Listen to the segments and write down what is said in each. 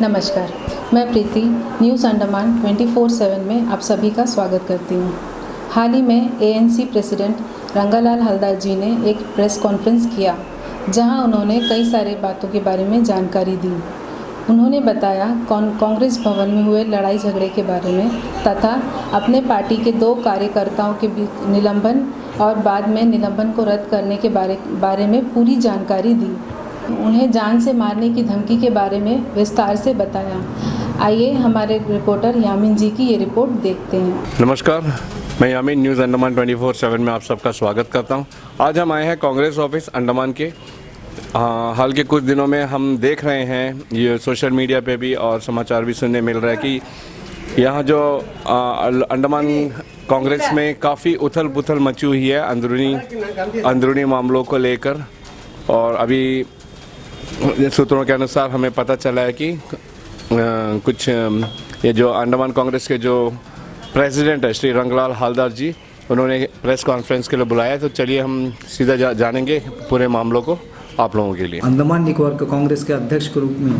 नमस्कार, मैं प्रीति न्यूज़ अंडमान 24/7 में आप सभी का स्वागत करती हूँ। हाल ही में एएनसी प्रेसिडेंट रंगालाल हलदर जी ने एक प्रेस कॉन्फ्रेंस किया, जहां उन्होंने कई सारे बातों के बारे में जानकारी दी। उन्होंने बताया कांग्रेस भवन में हुए लड़ाई झगड़े के बारे में तथा अपने पार्टी के 2 कार्यकर्ताओं के निलंबन और बाद में निलंबन को रद्द करने के बारे में पूरी जानकारी दी। उन्हें जान से मारने की धमकी के बारे में विस्तार से बताया। आइए हमारे रिपोर्टर यामीन जी की ये रिपोर्ट देखते हैं। नमस्कार, मैं यामीन न्यूज़ अंडमान 24/7 में आप सबका स्वागत करता हूं। आज हम आए हैं कांग्रेस ऑफिस अंडमान के। हाल के कुछ दिनों में हम देख रहे हैं, ये सोशल मीडिया पे भी और समाचार भी सुनने मिल रहा है कि यहाँ जो अंडमान कांग्रेस में काफ़ी उथल पुथल मची हुई है अंदरूनी मामलों को लेकर। और अभी सूत्रों के अनुसार हमें पता चला है कि कुछ ये जो अंडमान कांग्रेस के जो प्रेसिडेंट है श्री रंगलाल हलदर जी, उन्होंने प्रेस कॉन्फ्रेंस के लिए बुलाया। तो चलिए हम सीधा जानेंगे पूरे मामलों को आप लोगों के लिए। अंडमान निकोबार कांग्रेस के अध्यक्ष के रूप में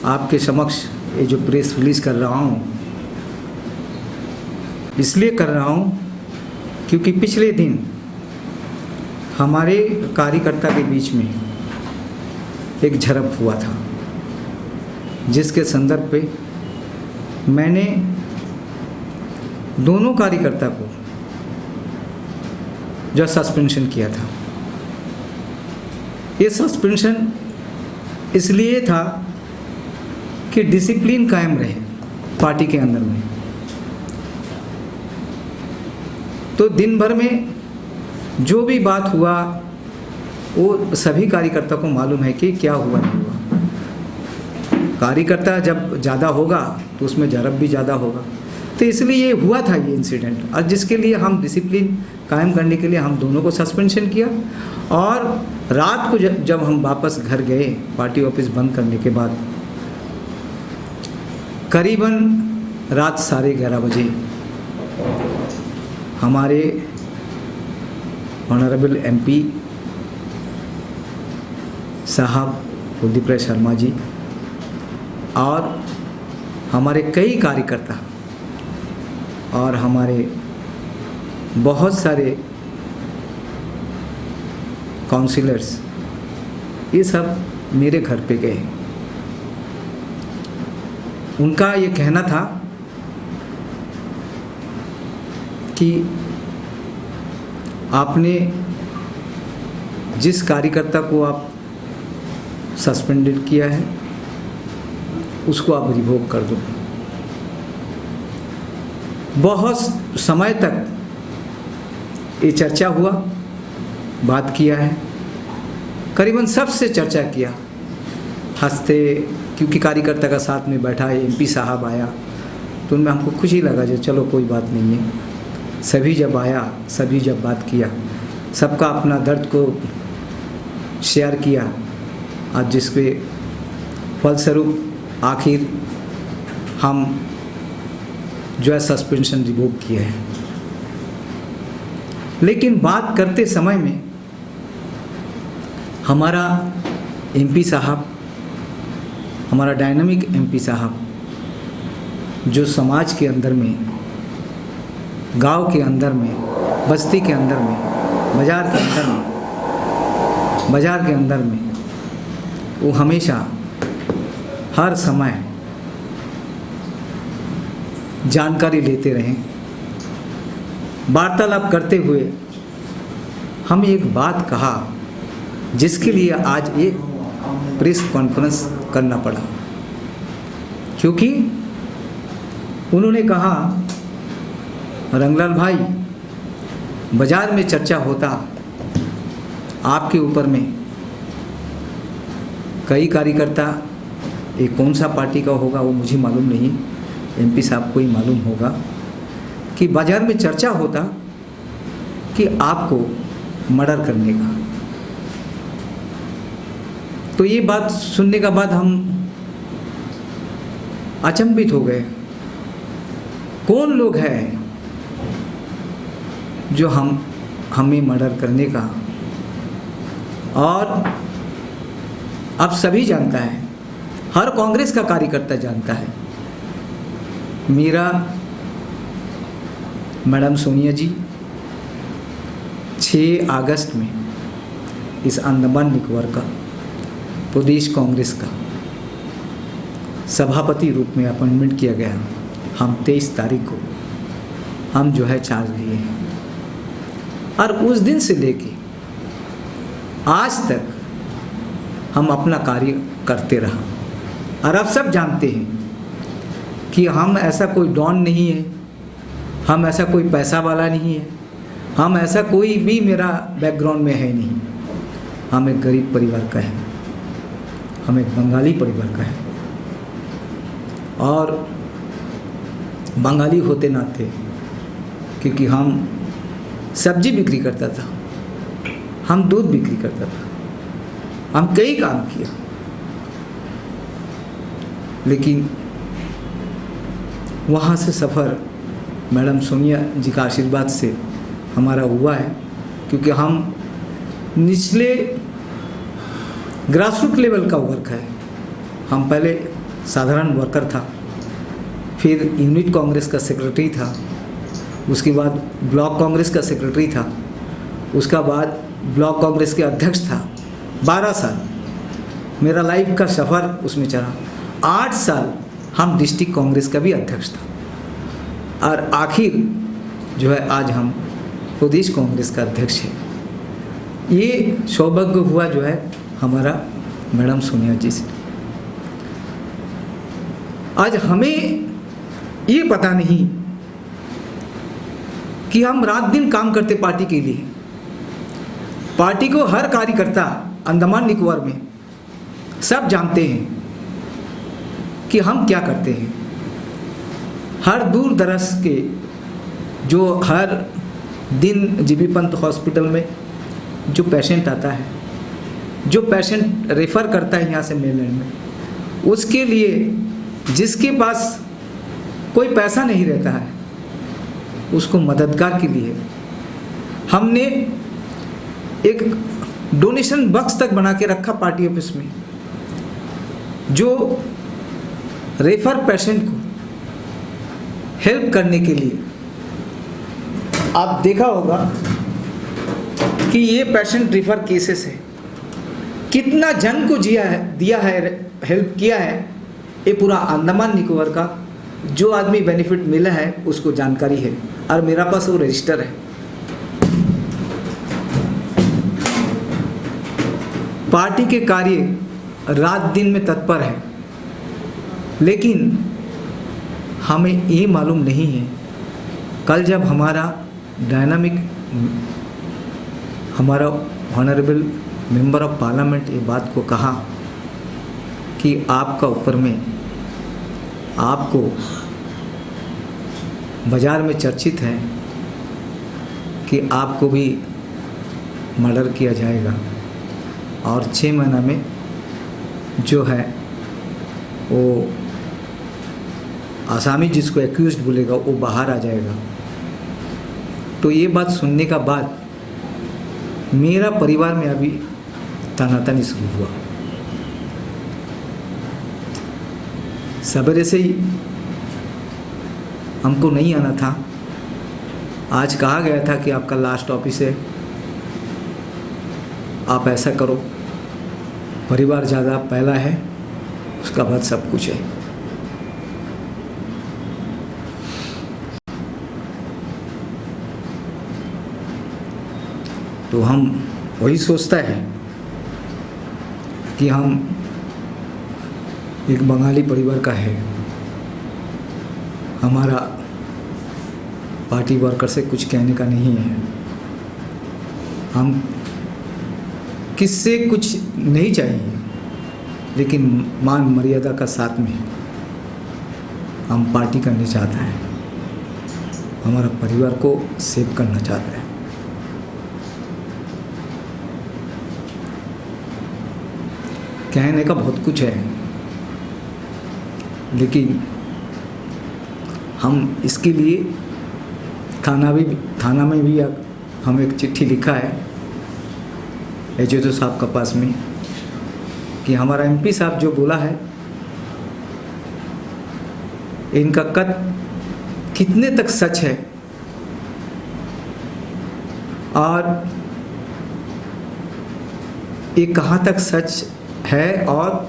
आपके समक्ष ये जो प्रेस रिलीज कर रहा हूँ, इसलिए कर रहा हूँ क्योंकि पिछले दिन हमारे कार्यकर्ता के बीच में एक झड़प हुआ था, जिसके संदर्भ पे मैंने दोनों कार्यकर्ता को जो सस्पेंशन किया था। ये सस्पेंशन इसलिए था कि डिसिप्लिन कायम रहे पार्टी के अंदर में। तो दिन भर में जो भी बात हुआ वो सभी कार्यकर्ता को मालूम है कि क्या हुआ नहीं हुआ। कार्यकर्ता जब ज़्यादा होगा तो उसमें झड़प भी ज़्यादा होगा। तो इसलिए ये हुआ था ये इंसिडेंट, और जिसके लिए हम डिसिप्लिन कायम करने के लिए हम दोनों को सस्पेंशन किया। और रात को जब हम वापस घर गए पार्टी ऑफिस बंद करने के बाद, करीबन रात 11:30 बजे हमारे ऑनरेबल एमपी साहब कुलदीप राय शर्मा जी और हमारे कई कार्यकर्ता और हमारे बहुत सारे काउंसिलर्स, ये सब मेरे घर पे गए। उनका ये कहना था कि आपने जिस कार्यकर्ता को आप सस्पेंडेड किया है उसको आप रिवोक कर दो। बहुत समय तक ये चर्चा हुआ, बात किया है, करीबन सबसे चर्चा किया, हंसते, क्योंकि कार्यकर्ता का साथ में बैठा एमपी साहब आया तो उनमें हमको खुशी लगा जो चलो कोई बात नहीं है। सभी जब आया, सभी जब बात किया, सबका अपना दर्द को शेयर किया, आज जिसके फलस्वरूप आखिर हम जो है सस्पेंशन रिवोक किए हैं। लेकिन बात करते समय में हमारा एमपी साहब, हमारा डायनामिक एमपी साहब, जो समाज के अंदर में, गांव के अंदर में, बस्ती के अंदर में, बाज़ार के अंदर में वो हमेशा हर समय जानकारी लेते रहें। वार्तालाप करते हुए हम एक बात कहा, जिसके लिए आज एक प्रेस कॉन्फ्रेंस करना पड़ा, क्योंकि उन्होंने कहा, रंगलाल भाई, बाज़ार में चर्चा होता आपके ऊपर में, कई कार्यकर्ता, एक कौन सा पार्टी का होगा वो मुझे मालूम नहीं, एमपी साहब को ही मालूम होगा, कि बाज़ार में चर्चा होता कि आपको मर्डर करने का। तो ये बात सुनने के बाद हम अचंभित हो गए। कौन लोग हैं जो हमें मर्डर करने का। और अब सभी जानता है हर कांग्रेस का कार्यकर्ता जानता है। मेरा मैडम सोनिया जी 6 अगस्त में इस अंडमान निकोबार का प्रदेश कांग्रेस का सभापति रूप में अपॉइंटमेंट किया गया। हम 23 तारीख को हम जो है चार्ज लिए हैं और उस दिन से लेके आज तक हम अपना कार्य करते रहा। और अब सब जानते हैं कि हम ऐसा कोई डॉन नहीं है, हम ऐसा कोई पैसा वाला नहीं है, हम ऐसा कोई भी मेरा बैकग्राउंड में है नहीं। हम एक गरीब परिवार का है, हम एक बंगाली परिवार का है और बंगाली होते नाते क्योंकि हम सब्जी बिक्री करता था, हम दूध बिक्री करता था, हम कई काम किया, लेकिन वहाँ से सफ़र मैडम सोनिया जी का आशीर्वाद से हमारा हुआ है। क्योंकि हम निचले ग्रासरूट लेवल का वर्क है। हम पहले साधारण वर्कर था, फिर यूनिट कांग्रेस का सेक्रेटरी था, उसके बाद ब्लॉक कांग्रेस का सेक्रेटरी था, उसका बाद ब्लॉक कांग्रेस के अध्यक्ष था। 12 साल मेरा लाइफ का सफ़र उसमें चला। 8 साल हम डिस्ट्रिक्ट कांग्रेस का भी अध्यक्ष था और आखिर जो है आज हम प्रदेश कांग्रेस का अध्यक्ष है। ये सौभाग्य हुआ जो है हमारा मैडम सोनिया जी से। आज हमें ये पता नहीं कि हम रात दिन काम करते पार्टी के लिए। पार्टी को हर कार्यकर्ता अंडमान निकोबार में सब जानते हैं कि हम क्या करते हैं। हर दूर दराज के जो हर दिन जीबी पंत हॉस्पिटल में जो पेशेंट आता है, जो पेशेंट रेफ़र करता है यहाँ से मेलैंड में, उसके लिए जिसके पास कोई पैसा नहीं रहता है उसको मददगार के लिए हमने एक डोनेशन बॉक्स तक बना के रखा पार्टी ऑफिस में, जो रेफर पेशेंट को हेल्प करने के लिए। आप देखा होगा कि ये पेशेंट रेफर केसेस है, कितना जन को दिया है, हेल्प किया है। ये पूरा अंडमान निकोबार का जो आदमी बेनिफिट मिला है उसको जानकारी है और मेरा पास वो रजिस्टर है। पार्टी के कार्य रात दिन में तत्पर है, लेकिन हमें ये मालूम नहीं है कल जब हमारा ऑनरेबल मेंबर ऑफ पार्लियामेंट ये बात को कहा कि आपका ऊपर में आपको बाज़ार में चर्चित है कि आपको भी मर्डर किया जाएगा और 6 महीना में जो है वो आसामी जिसको एक्यूज्ड बोलेगा वो बाहर आ जाएगा। तो ये बात सुनने का बाद मेरा परिवार में अभी तनातनी शुरू हुआ। सवेरे से ही हमको नहीं आना था। आज कहा गया था कि आपका लास्ट ऑफिस है, आप ऐसा करो, परिवार ज़्यादा पहला है, उसका बाद सब कुछ है। तो हम वही सोचता है कि हम एक बंगाली परिवार का है, हमारा पार्टी वर्कर से कुछ कहने का नहीं है, हम किससे कुछ नहीं चाहिए, लेकिन मान मर्यादा का साथ में हम पार्टी करना चाहते हैं, हमारा परिवार को सेव करना चाहते हैं। कहने का बहुत कुछ है, लेकिन हम इसके लिए थाना में भी हम एक चिट्ठी लिखा है एचओ साहब के पास में कि हमारा एमपी साहब जो बोला है इनका कथन कितने तक सच है और ये कहाँ तक सच है, और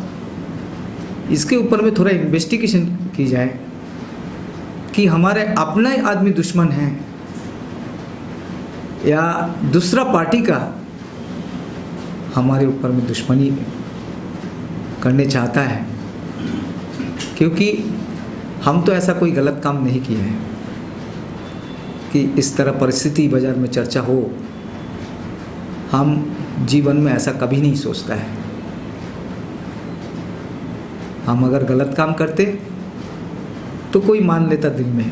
इसके ऊपर में थोड़ा इन्वेस्टिगेशन की जाए कि हमारे अपना आदमी दुश्मन है या दूसरा पार्टी का हमारे ऊपर में दुश्मनी करने चाहता है, क्योंकि हम तो ऐसा कोई गलत काम नहीं किए हैं कि इस तरह परिस्थिति बाज़ार में चर्चा हो। हम जीवन में ऐसा कभी नहीं सोचता है। हम अगर गलत काम करते तो कोई मान लेता दिल में,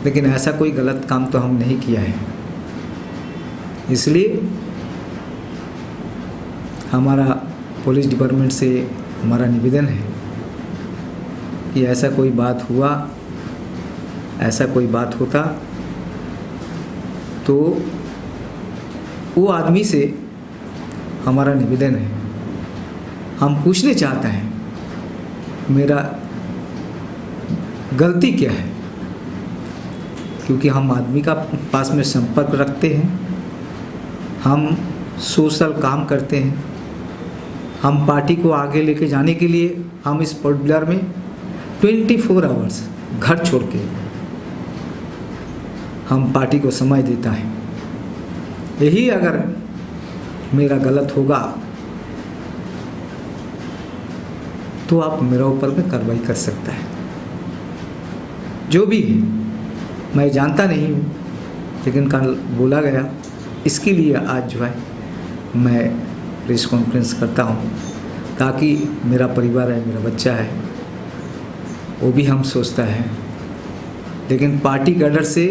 लेकिन ऐसा कोई गलत काम तो हम नहीं किया है। इसलिए हमारा पुलिस डिपार्टमेंट से हमारा निवेदन है कि ऐसा कोई बात हुआ, ऐसा कोई बात होता तो वो आदमी से हमारा निवेदन है, हम पूछने चाहते हैं मेरा गलती क्या है, क्योंकि हम आदमी का पास में संपर्क रखते हैं, हम सोशल काम करते हैं, हम पार्टी को आगे लेके जाने के लिए हम इस पर्टिकुलर में 24 आवर्स घर छोड़ के हम पार्टी को समय देता है। यही अगर मेरा गलत होगा तो आप मेरे ऊपर में कार्रवाई कर सकता है। जो भी है मैं जानता नहीं हूँ, लेकिन कल बोला गया, इसके लिए आज जो है मैं प्रेस कॉन्फ्रेंस करता हूँ, ताकि मेरा परिवार है, मेरा बच्चा है, वो भी हम सोचता है। लेकिन पार्टी कैडर से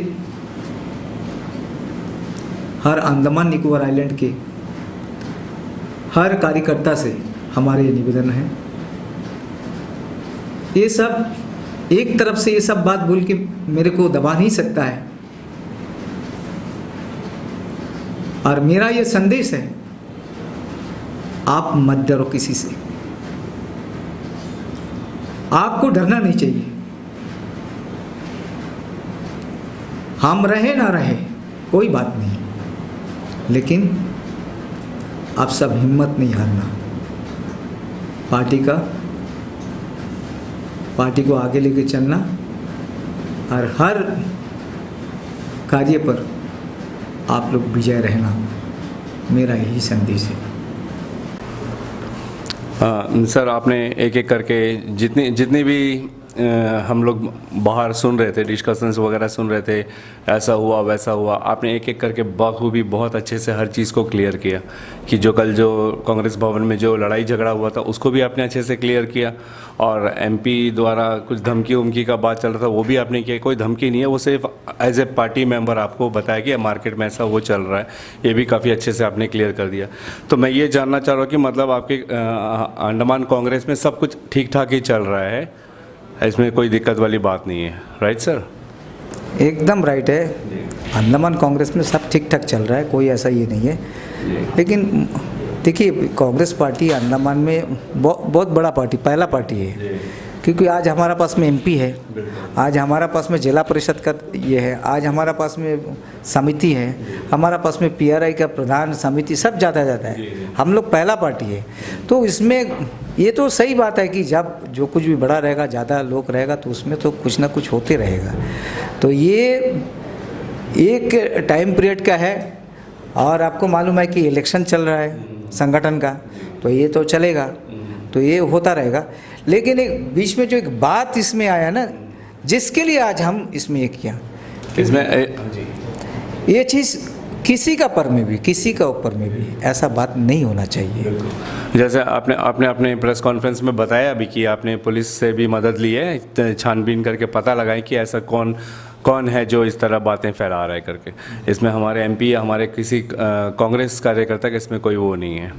हर अंडमान निकोबार आइलैंड के हर कार्यकर्ता से हमारे ये निवेदन है, ये सब एक तरफ से ये सब बात बोल के मेरे को दबा नहीं सकता है। और मेरा ये संदेश है, आप मत डरो किसी से, आपको डरना नहीं चाहिए। हम रहे ना रहे कोई बात नहीं, लेकिन आप सब हिम्मत नहीं हारना। पार्टी को आगे लेके चलना और हर कार्य पर आप लोग विजय रहना, मेरा यही संदेश है। सर, आपने एक एक करके जितनी भी हम लोग बाहर सुन रहे थे, डिस्कशंस वगैरह सुन रहे थे, ऐसा हुआ वैसा हुआ, आपने एक एक करके बखूबी बहुत अच्छे से हर चीज़ को क्लियर किया कि जो कल जो कांग्रेस भवन में जो लड़ाई झगड़ा हुआ था उसको भी आपने अच्छे से क्लियर किया, और एमपी द्वारा कुछ धमकी उमकी का बात चल रहा था वो भी आपने किया। कोई धमकी नहीं है, वो सिर्फ एज ए पार्टी मेंबर आपको बताया कि मार्केट में ऐसा वो चल रहा है, ये भी काफ़ी अच्छे से आपने क्लियर कर दिया। तो मैं ये जानना चाह रहा हूँ कि मतलब आपके अंडमान कांग्रेस में सब कुछ ठीक ठाक ही चल रहा है, इसमें कोई दिक्कत वाली बात नहीं है, राइट सर? एकदम राइट है। अंडमान कांग्रेस में सब ठीक ठाक चल रहा है, कोई ऐसा ये नहीं है। लेकिन देखिए, कांग्रेस पार्टी अंडमान में बहुत बड़ा पार्टी, पहला पार्टी है, क्योंकि आज हमारा पास में एमपी है, आज हमारा पास में जिला परिषद का ये है, आज हमारा पास में समिति है, हमारा पास में पीआरआई का प्रधान समिति सब जाता है। हम लोग पहला पार्टी है, तो इसमें ये तो सही बात है कि जब जो कुछ भी बड़ा रहेगा, ज़्यादा लोग रहेगा, तो उसमें तो कुछ ना कुछ होते रहेगा। तो ये एक टाइम पीरियड का है, और आपको मालूम है कि इलेक्शन चल रहा है संगठन का, तो ये तो चलेगा, तो ये होता रहेगा। लेकिन एक बीच में जो एक बात इसमें आया ना, जिसके लिए आज हम इसमें ये किया, इसमें ये चीज़ किसी का पर में भी, किसी का ऊपर में भी ऐसा बात नहीं होना चाहिए। जैसे आपने अपने प्रेस कॉन्फ्रेंस में बताया अभी कि आपने पुलिस से भी मदद ली है, छानबीन करके पता लगाएं कि ऐसा कौन है जो इस तरह बातें फैला रहा है करके। इसमें हमारे एमपी या हमारे किसी कांग्रेस कार्यकर्ता का इसमें कोई वो नहीं है।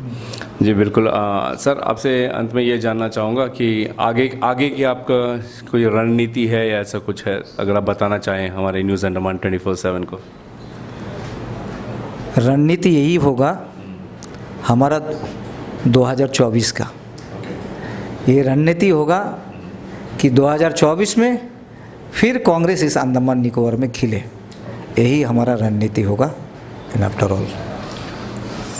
जी बिल्कुल। सर, आपसे अंत में ये जानना चाहूँगा कि आगे की आपका कोई रणनीति है या ऐसा कुछ है, अगर आप बताना चाहें हमारे न्यूज़ अंडमान 24/7 को। रणनीति यही होगा हमारा 2024 का, ये रणनीति होगा कि 2024 में फिर कांग्रेस इस अंडमान निकोबार में खिले। यही हमारा रणनीति होगा इन आफ्टर ऑल।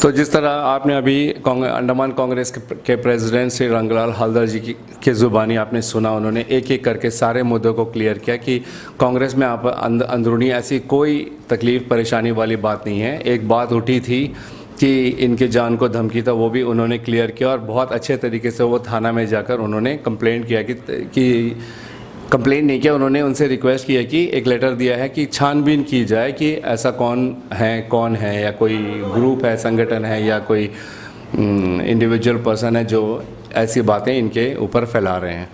तो जिस तरह आपने अभी अंडमान कांग्रेस के प्रेसिडेंट श्री रंगलाल हलदर जी की ज़ुबानी आपने सुना, उन्होंने एक एक करके सारे मुद्दों को क्लियर किया कि कांग्रेस में आप अंदरूनी ऐसी कोई तकलीफ़ परेशानी वाली बात नहीं है। एक बात उठी थी कि इनके जान को धमकी था, वो भी उन्होंने क्लियर किया और बहुत अच्छे तरीके से वो थाना में जाकर उन्होंने कंप्लेंट किया कि कंप्लेंट नहीं किया, उन्होंने उनसे रिक्वेस्ट किया कि एक लेटर दिया है कि छानबीन की जाए कि ऐसा कौन है या कोई ग्रुप है, संगठन है या कोई इंडिविजुअल पर्सन है जो ऐसी बातें इनके ऊपर फैला रहे हैं।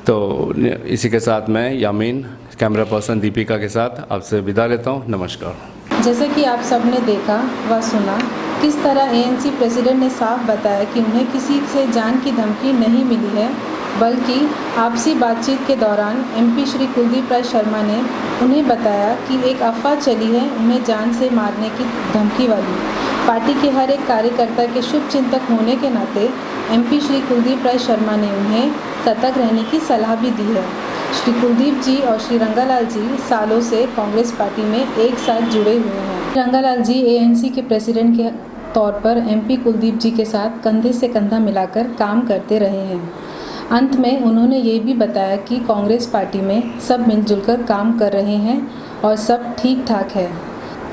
तो इसी के साथ मैं यामीन, कैमरा पर्सन दीपिका के साथ आपसे विदा लेता हूँ। नमस्कार। जैसा कि आप सब ने देखा व सुना, किस तरह एएनसी प्रेसिडेंट ने साफ बताया कि उन्हें किसी से जान की धमकी नहीं मिली है, बल्कि आपसी बातचीत के दौरान एमपी श्री कुलदीप राय शर्मा ने उन्हें बताया कि एक अफवाह चली है उन्हें जान से मारने की धमकी वाली। पार्टी के हर एक कार्यकर्ता के शुभ चिंतक होने के नाते एमपी श्री कुलदीप राय शर्मा ने उन्हें सतर्क रहने की सलाह भी दी है। श्री कुलदीप जी और श्री रंगालाल जी सालों से कांग्रेस पार्टी में एक साथ जुड़े हुए हैं। रंगालाल जी एएनसी के प्रेसिडेंट के तौर पर एमपी कुलदीप जी के साथ कंधे से कंधा मिलाकर काम करते रहे हैं। अंत में उन्होंने ये भी बताया कि कांग्रेस पार्टी में सब मिलजुल कर काम कर रहे हैं और सब ठीक ठाक है।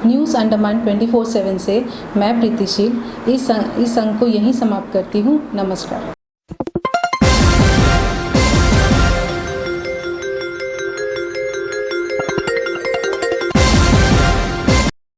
न्यूज़ अंडमान 24/7 से मैं प्रीतिशील इस अंक को यहीं समाप्त करती हूँ। नमस्कार।